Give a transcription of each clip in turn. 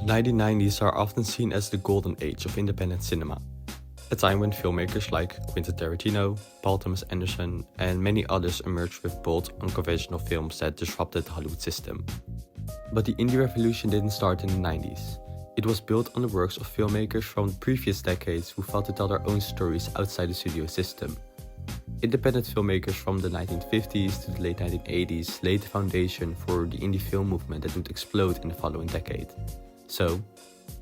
The 1990s are often seen as the golden age of independent cinema, a time when filmmakers like Quentin Tarantino, Paul Thomas Anderson, and many others emerged with bold, unconventional films that disrupted the Hollywood system. But the indie revolution didn't start in the 90s. It was built on the works of filmmakers from the previous decades who fought to tell their own stories outside the studio system. Independent filmmakers from the 1950s to the late 1980s laid the foundation for the indie film movement that would explode in the following decade. So,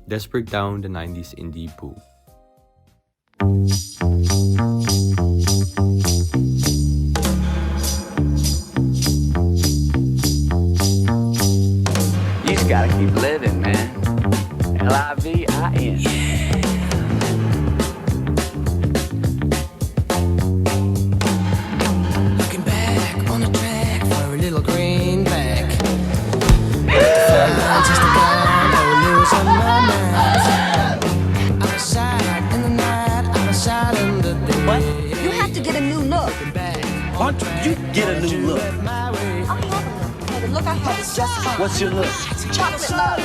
let's break down the 90s indie boom. You just gotta keep living, man. Livin. Looking back on the track for a little greenback. Just a guy that would lose on my mind. I'm silent in the night, I'm silent in the day. What? You have to get a new look. Why don't you get a new look? I have a look. The look I have is just fine. What's your look? Chocolate love.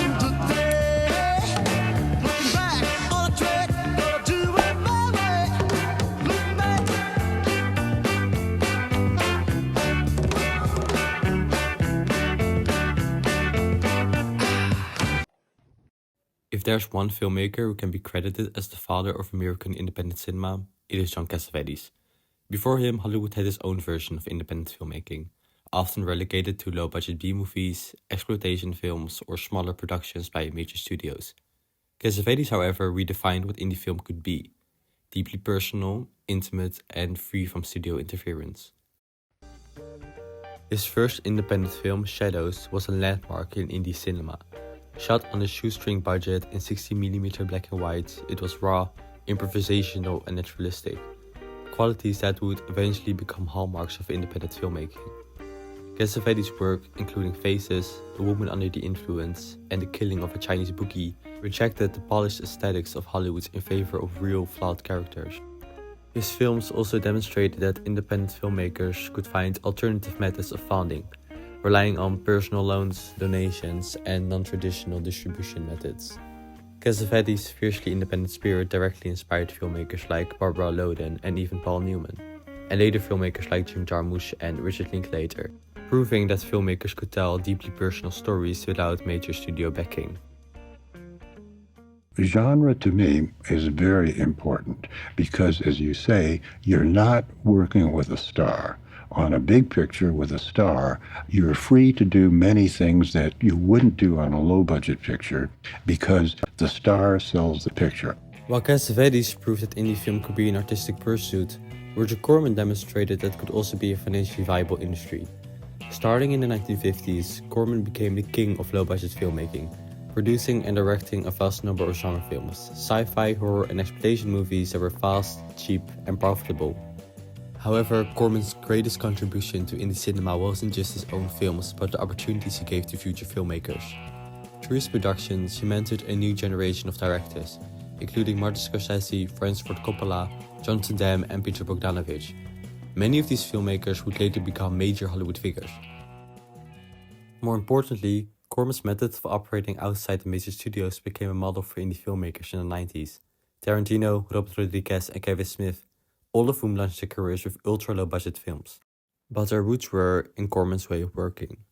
If there's one filmmaker who can be credited as the father of American independent cinema, it is John Cassavetes. Before him, Hollywood had its own version of independent filmmaking, often relegated to low-budget B-movies, exploitation films, or smaller productions by major studios. Cassavetes, however, redefined what indie film could be: deeply personal, intimate, and free from studio interference. His first independent film, Shadows, was a landmark in indie cinema. Shot on a shoestring budget in 60mm black and white, it was raw, improvisational, and naturalistic, qualities that would eventually become hallmarks of independent filmmaking. Cassavetes' work, including Faces, A Woman Under the Influence, and The Killing of a Chinese Bookie, rejected the polished aesthetics of Hollywood in favor of real, flawed characters. His films also demonstrated that independent filmmakers could find alternative methods of funding, relying on personal loans, donations, and non-traditional distribution methods. Cassavetes' fiercely independent spirit directly inspired filmmakers like Barbara Loden and even Paul Newman, and later filmmakers like Jim Jarmusch and Richard Linklater, proving that filmmakers could tell deeply personal stories without major studio backing. Genre to me is very important because, as you say, you're not working with a star. On a big picture with a star, you're free to do many things that you wouldn't do on a low-budget picture because the star sells the picture. While Cassavetes proved that indie film could be an artistic pursuit, Roger Corman demonstrated that it could also be a financially viable industry. Starting in the 1950s, Corman became the king of low-budget filmmaking, producing and directing a vast number of genre films, sci-fi, horror, and exploitation movies that were fast, cheap, and profitable. However, Corman's greatest contribution to indie cinema wasn't just his own films, but the opportunities he gave to future filmmakers. Through his productions, he mentored a new generation of directors, including Martin Scorsese, Francis Ford Coppola, Jonathan Demme, and Peter Bogdanovich. Many of these filmmakers would later become major Hollywood figures. More importantly, Corman's method of operating outside the major studios became a model for indie filmmakers in the 90s. Tarantino, Robert Rodriguez, and Kevin Smith, all of whom launched their careers with ultra-low budget films. But their roots were in Corman's way of working.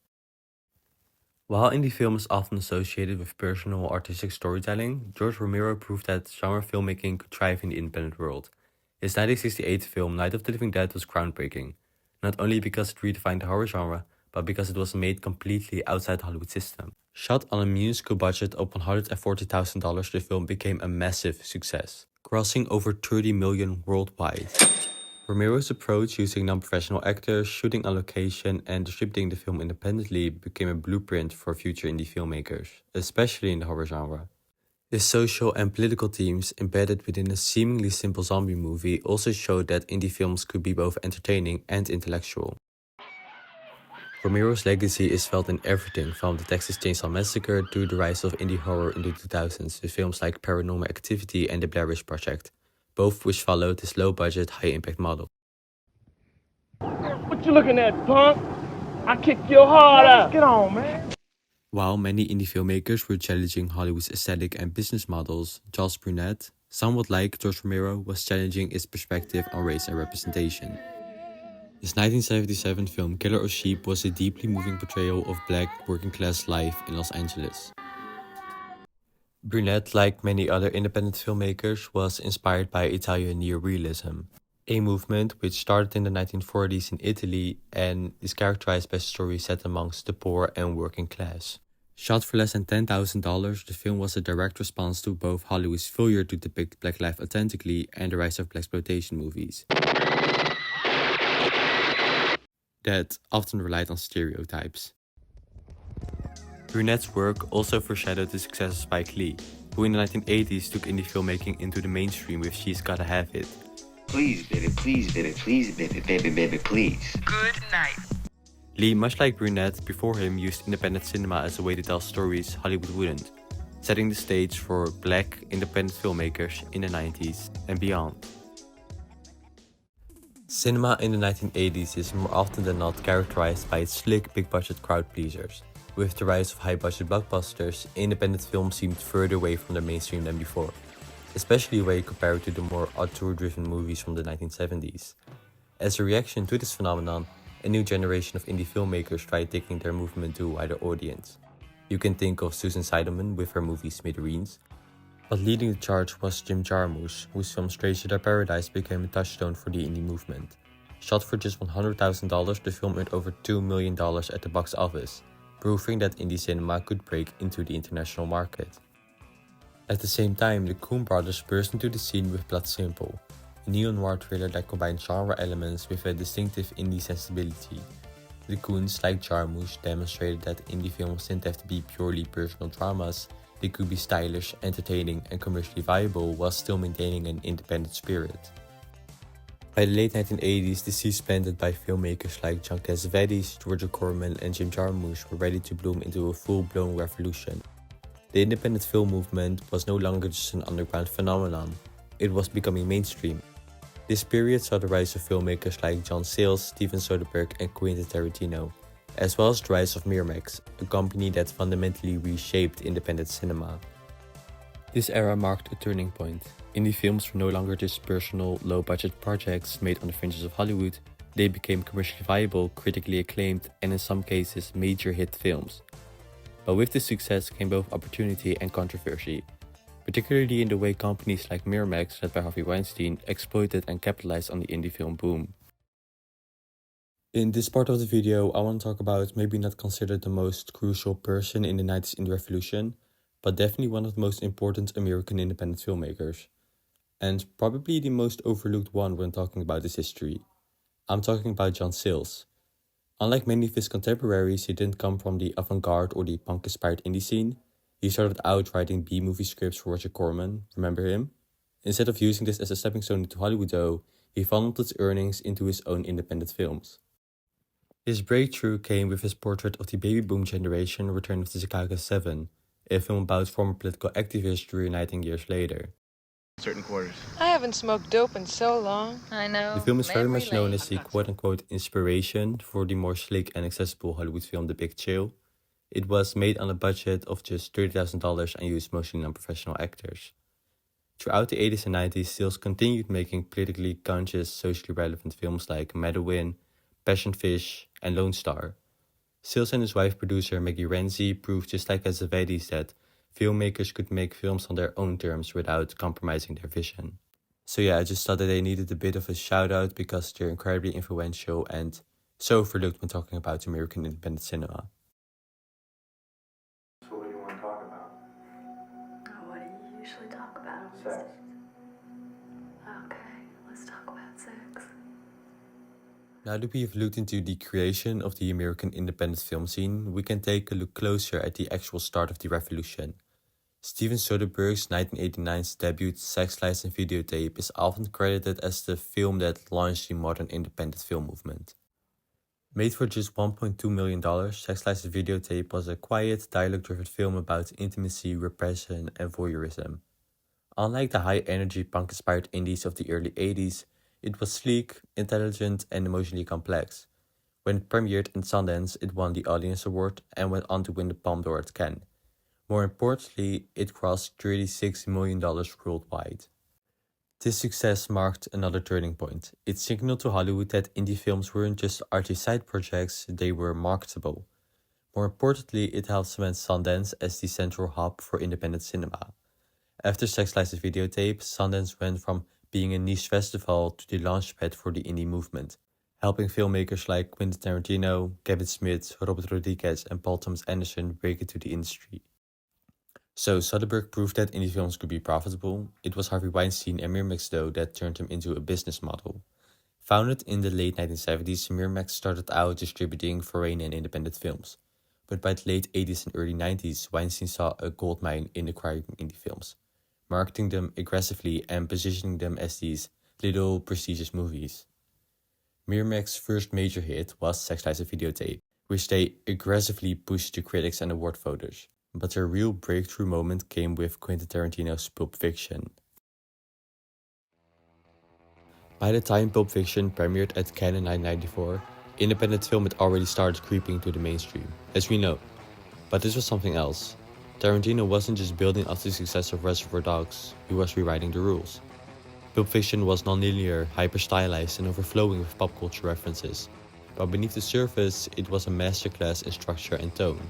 While indie film is often associated with personal artistic storytelling, George Romero proved that genre filmmaking could thrive in the independent world. His 1968 film Night of the Living Dead was groundbreaking, not only because it redefined the horror genre, but because it was made completely outside the Hollywood system. Shot on a minuscule budget of $140,000, the film became a massive success, crossing over 30 million worldwide. Romero's approach, using non-professional actors, shooting on location, and distributing the film independently, became a blueprint for future indie filmmakers, especially in the horror genre. His social and political themes, embedded within a seemingly simple zombie movie, also showed that indie films could be both entertaining and intellectual. Romero's legacy is felt in everything from the Texas Chainsaw Massacre to the rise of indie horror in the 2000s with films like Paranormal Activity and The Blair Witch Project, both which followed his low-budget, high-impact model. What you looking at, punk? I kick your heart out. Get on, man. While many indie filmmakers were challenging Hollywood's aesthetic and business models, Charles Burnett, somewhat like George Romero, was challenging its perspective on race and representation. His 1977 film Killer of Sheep was a deeply moving portrayal of black working-class life in Los Angeles. Burnett, like many other independent filmmakers, was inspired by Italian neorealism, a movement which started in the 1940s in Italy and is characterized by stories set amongst the poor and working class. Shot for less than $10,000, the film was a direct response to both Hollywood's failure to depict black life authentically and the rise of blaxploitation movies that often relied on stereotypes. Burnett's work also foreshadowed the success of Spike Lee, who in the 1980s took indie filmmaking into the mainstream with She's Gotta Have It. Please, baby, please, baby, please, baby, baby, baby, please. Good night. Lee, much like Burnett before him, used independent cinema as a way to tell stories Hollywood wouldn't, setting the stage for black independent filmmakers in the 90s and beyond. Cinema in the 1980s is more often than not characterized by its slick, big-budget crowd pleasers. With the rise of high-budget blockbusters, independent films seemed further away from the mainstream than before, especially when compared to the more auteur-driven movies from the 1970s. As a reaction to this phenomenon, a new generation of indie filmmakers tried taking their movement to a wider audience. You can think of Susan Seidelman with her movie Smithereens, but leading the charge was Jim Jarmusch, whose film Straight Outta Paradise became a touchstone for the indie movement. Shot for just $100,000, the film earned over $2 million at the box office, proving that indie cinema could break into the international market. At the same time, the Coen brothers burst into the scene with Blood Simple, a neo-noir thriller that combined genre elements with a distinctive indie sensibility. The Coens, like Jarmusch, demonstrated that indie films didn't have to be purely personal dramas, they could be stylish, entertaining, and commercially viable while still maintaining an independent spirit. By the late 1980s, the seeds planted by filmmakers like John Cassavetes, Roger Corman, and Jim Jarmusch were ready to bloom into a full-blown revolution. The independent film movement was no longer just an underground phenomenon, it was becoming mainstream. This period saw the rise of filmmakers like John Sayles, Steven Soderbergh, and Quentin Tarantino, as well as the rise of Miramax, a company that fundamentally reshaped independent cinema. This era marked a turning point. Indie films were no longer just personal, low-budget projects made on the fringes of Hollywood. They became commercially viable, critically acclaimed, and in some cases, major hit films. But with this success came both opportunity and controversy, particularly in the way companies like Miramax, led by Harvey Weinstein, exploited and capitalized on the indie film boom. In this part of the video, I want to talk about maybe not considered the most crucial person in the 90s indie revolution, but definitely one of the most important American independent filmmakers, and probably the most overlooked one when talking about his history. I'm talking about John Sayles. Unlike many of his contemporaries, he didn't come from the avant-garde or the punk-inspired indie scene. He started out writing B-movie scripts for Roger Corman, remember him? Instead of using this as a stepping stone into Hollywood though, he funneled his earnings into his own independent films. His breakthrough came with his portrait of the baby boom generation, Return of the Chicago 7, a film about former political activists reuniting years later. Certain quarters. I haven't smoked dope in so long. I know. The film is very Memory much known lane. as the quote-unquote inspiration for the more slick and accessible Hollywood film The Big Chill. It was made on a budget of just $30,000 and used mostly non-professional actors. Throughout the 80s and 90s, Sayles continued making politically conscious, socially relevant films like Meadowin, Passion Fish, and Lone Star. Sayles and his wife producer Maggie Renzi proved, just like Cassavetes, that filmmakers could make films on their own terms without compromising their vision. So yeah, I just thought that they needed a bit of a shout out because they're incredibly influential and so overlooked when talking about American independent cinema. So what do you want to talk about? Oh, what do you usually talk about? Sex. Okay, let's talk about sex. Now that we have looked into the creation of the American independent film scene, we can take a look closer at the actual start of the revolution. Steven Soderbergh's 1989 debut Sex, Lies and Videotape is often credited as the film that launched the modern independent film movement. Made for just $1.2 million, Sex, Lies and Videotape was a quiet, dialogue-driven film about intimacy, repression, and voyeurism. Unlike the high-energy punk-inspired indies of the early 80s, it was sleek, intelligent, and emotionally complex. When it premiered in Sundance, it won the Audience Award and went on to win the Palme d'Or at Cannes. More importantly, it crossed $36 million worldwide. This success marked another turning point. It signaled to Hollywood that indie films weren't just arty side projects, they were marketable. More importantly, it helped cement Sundance as the central hub for independent cinema. After Sex Lies: The Videotape, Sundance went from being a niche festival to the launchpad for the indie movement, helping filmmakers like Quentin Tarantino, Kevin Smith, Robert Rodriguez, and Paul Thomas Anderson break into the industry. So Soderbergh proved that indie films could be profitable. It was Harvey Weinstein and Miramax though that turned him into a business model. Founded in the late 1970s, Miramax started out distributing foreign and independent films. But by the late 80s and early 90s, Weinstein saw a goldmine in acquiring indie films, marketing them aggressively and positioning them as these little prestigious movies. Miramax's first major hit was Sex Lies: The Videotape, which they aggressively pushed to critics and award voters. But their real breakthrough moment came with Quentin Tarantino's Pulp Fiction. By the time Pulp Fiction premiered at Cannes in 1994, independent film had already started creeping to the mainstream, as we know. But this was something else. Tarantino wasn't just building off the success of Reservoir Dogs, he was rewriting the rules. Pulp Fiction was non-linear, hyper-stylized, and overflowing with pop culture references. But beneath the surface, it was a masterclass in structure and tone,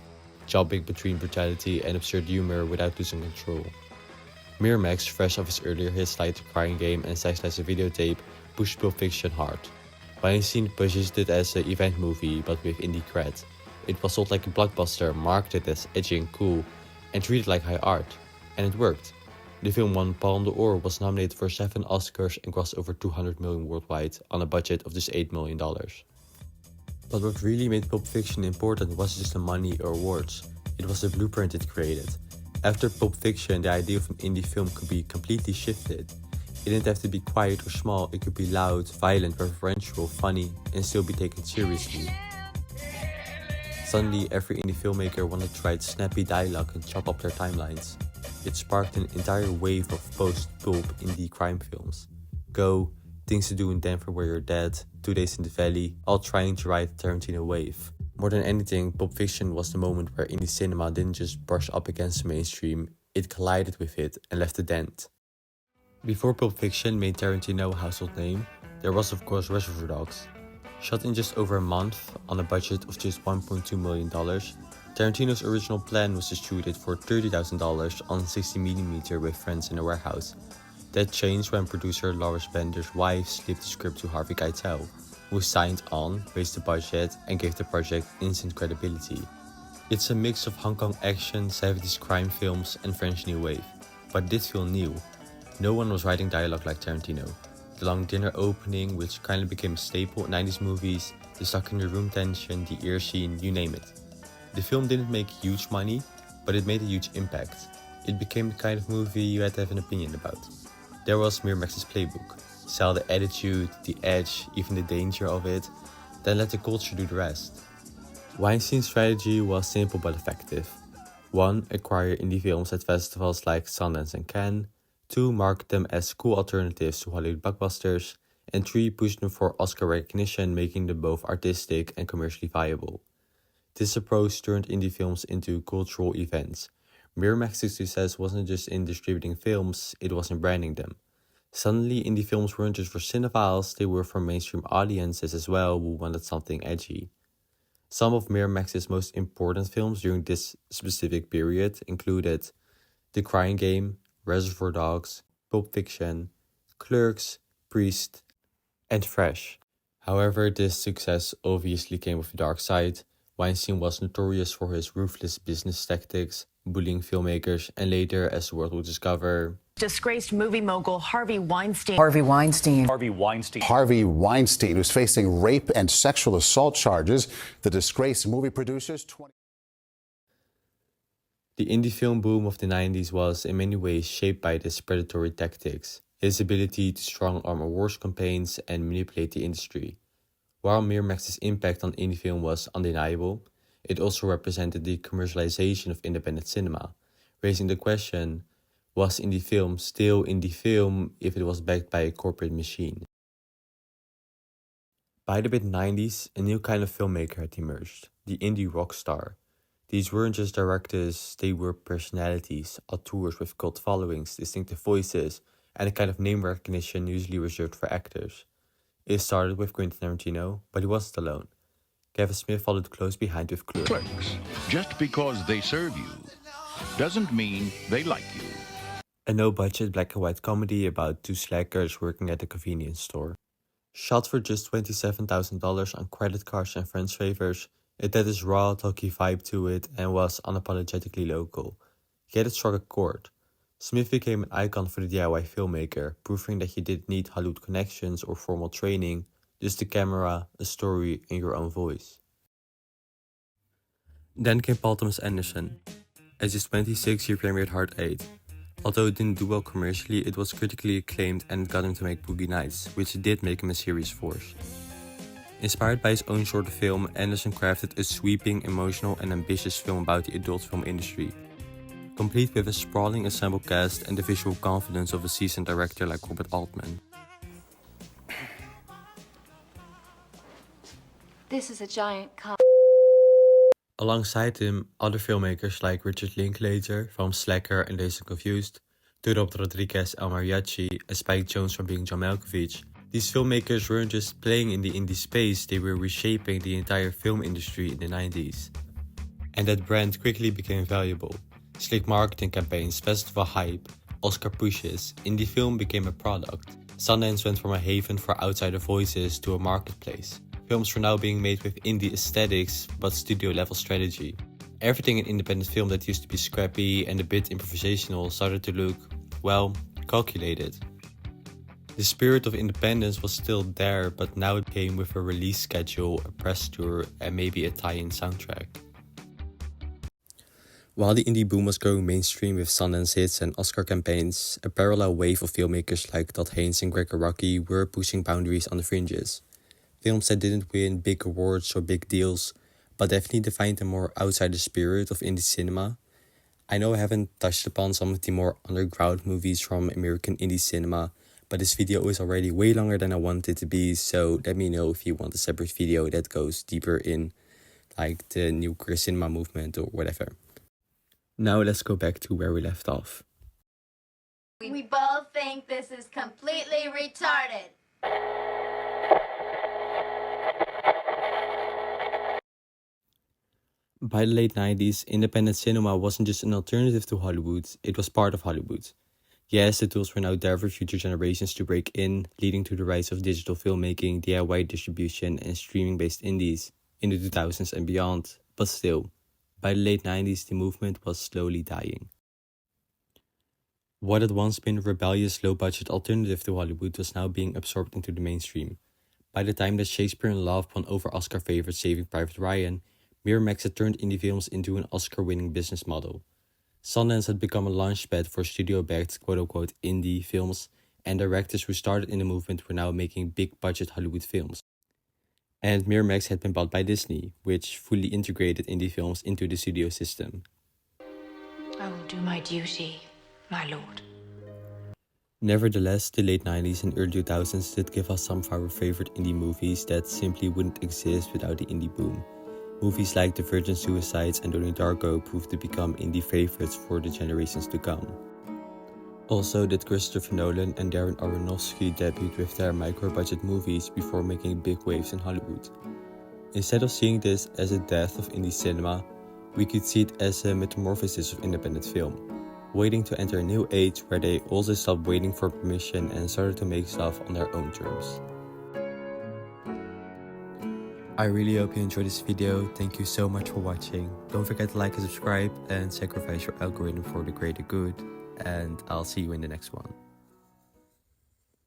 jumping between brutality and absurd humor without losing control. Miramax, fresh off his earlier hits like The Crying Game and Sex Lies: The Videotape, pushed Pulp Fiction hard. Weinstein positioned it as an event movie but with indie cred. It was sold like a blockbuster, marketed as edgy and cool, and treated like high art. And it worked. The film won Palme d'Or, was nominated for 7 Oscars and grossed over $200 million worldwide on a budget of just $8 million. But what really made Pulp Fiction important wasn't just the money or awards, it was the blueprint it created. After Pulp Fiction, the idea of an indie film could be completely shifted. It didn't have to be quiet or small, it could be loud, violent, referential, funny, and still be taken seriously. Suddenly, every indie filmmaker wanted to write snappy dialogue and chop up their timelines. It sparked an entire wave of post-pulp indie crime films. Go, Things to Do in Denver Where You're Dead, 2 Days in the Valley, all trying to ride the Tarantino wave. More than anything, Pulp Fiction was the moment where indie cinema didn't just brush up against the mainstream, it collided with it and left a dent. Before Pulp Fiction made Tarantino a household name, there was of course Reservoir Dogs. Shot in just over a month, on a budget of just $1.2 million, Tarantino's original plan was to shoot it for $30,000 on 60mm with friends in a warehouse. That changed when producer Lawrence Bender's wife slipped the script to Harvey Keitel, who signed on, raised the budget, and gave the project instant credibility. It's a mix of Hong Kong action, 70s crime films, and French New Wave, but it did feel new. No one was writing dialogue like Tarantino. The long dinner opening, which kindly became a staple in 90s movies, the stuck-in-the-room tension, the ear scene, you name it. The film didn't make huge money, but it made a huge impact. It became the kind of movie you had to have an opinion about. There was Miramax's playbook. Sell the attitude, the edge, even the danger of it, then let the culture do the rest. Weinstein's strategy was simple but effective. 1. Acquire indie films at festivals like Sundance and Cannes. 2. Market them as cool alternatives to Hollywood blockbusters. And 3. Push them for Oscar recognition, making them both artistic and commercially viable. This approach turned indie films into cultural events. Miramax's success wasn't just in distributing films, it was in branding them. Suddenly, indie films weren't just for cinephiles, they were for mainstream audiences as well who wanted something edgy. Some of Miramax's most important films during this specific period included The Crying Game, Reservoir Dogs, Pulp Fiction, Clerks, Priest, and Fresh. However, this success obviously came with a dark side. Weinstein was notorious for his ruthless business tactics, bullying filmmakers, and later, as the world will discover, disgraced movie mogul Harvey Weinstein. Harvey Weinstein, who's facing rape and sexual assault charges. The disgraced movie producers. The indie film boom of the 90s was in many ways shaped by his predatory tactics, his ability to strong-arm awards campaigns and manipulate the industry. While Miramax's impact on indie film was undeniable, it also represented the commercialization of independent cinema, raising the question, was indie film still indie film if it was backed by a corporate machine? By the mid-90s, a new kind of filmmaker had emerged, the indie rock star. These weren't just directors, they were personalities, auteurs with cult followings, distinctive voices, and a kind of name recognition usually reserved for actors. It started with Quentin Tarantino, but he wasn't alone. Kevin Smith followed close behind with Clue. Clerks, just because they serve you doesn't mean they like you. A no-budget black and white comedy about two slackers working at a convenience store. Shot for just $27,000 on credit cards and friends' favors, it had this raw, talky vibe to it and was unapologetically local. Yet it struck a chord. Smith became an icon for the DIY filmmaker, proving that you didn't need Hollywood connections or formal training, just a camera, a story, and your own voice. Then came Paul Thomas Anderson. At just 26, he premiered Hard 8. Although it didn't do well commercially, it was critically acclaimed and it got him to make Boogie Nights, which did make him a serious force. Inspired by his own short film, Anderson crafted a sweeping, emotional and ambitious film about the adult film industry, complete with a sprawling ensemble cast and the visual confidence of a seasoned director like Robert Altman. This is a giant cup. Alongside him, other filmmakers like Richard Linklater from Slacker and Dazed and Confused, to Robert Rodriguez El Mariachi, and Spike Jonze from Being John Malkovich. These filmmakers weren't just playing in the indie space, they were reshaping the entire film industry in the 90s. And that brand quickly became valuable. Slick marketing campaigns, festival hype, Oscar pushes, indie film became a product. Sundance went from a haven for outsider voices to a marketplace. Films were now being made with indie aesthetics, but studio-level strategy. Everything in independent film that used to be scrappy and a bit improvisational started to look, well, calculated. The spirit of independence was still there, but now it came with a release schedule, a press tour, and maybe a tie-in soundtrack. While the indie boom was going mainstream with Sundance hits and Oscar campaigns, a parallel wave of filmmakers like Todd Haynes and Greg Araki were pushing boundaries on the fringes. Films that didn't win big awards or big deals, but definitely defined a more outsider spirit of indie cinema. I know I haven't touched upon some of the more underground movies from American indie cinema, but this video is already way longer than I want it to be, so let me know if you want a separate video that goes deeper in like the new queer cinema movement or whatever. Now let's go back to where we left off. We both think this is completely retarded. By the late 90s, independent cinema wasn't just an alternative to Hollywood, it was part of Hollywood. Yes, the tools were now there for future generations to break in, leading to the rise of digital filmmaking, DIY distribution, and streaming-based indies in the 2000s and beyond, but still, by the late 90s, the movement was slowly dying. What had once been a rebellious, low-budget alternative to Hollywood was now being absorbed into the mainstream. By the time that Shakespeare in Love won over Oscar favorite Saving Private Ryan, Miramax had turned indie films into an Oscar-winning business model. Sundance had become a launchpad for studio-backed quote-unquote indie films, and directors who started in the movement were now making big-budget Hollywood films. And Miramax had been bought by Disney, which fully integrated indie films into the studio system. I will do my duty, my lord. Nevertheless, the late 90s and early 2000s did give us some of our favorite indie movies that simply wouldn't exist without the indie boom. Movies like The Virgin Suicides and Donnie Darko proved to become indie favorites for the generations to come. Also did Christopher Nolan and Darren Aronofsky debut with their micro-budget movies before making big waves in Hollywood. Instead of seeing this as a death of indie cinema, we could see it as a metamorphosis of independent film, waiting to enter a new age where they also stopped waiting for permission and started to make stuff on their own terms. I really hope you enjoyed this video. Thank you so much for watching. Don't forget to like and subscribe and sacrifice your algorithm for the greater good. And I'll see you in the next one.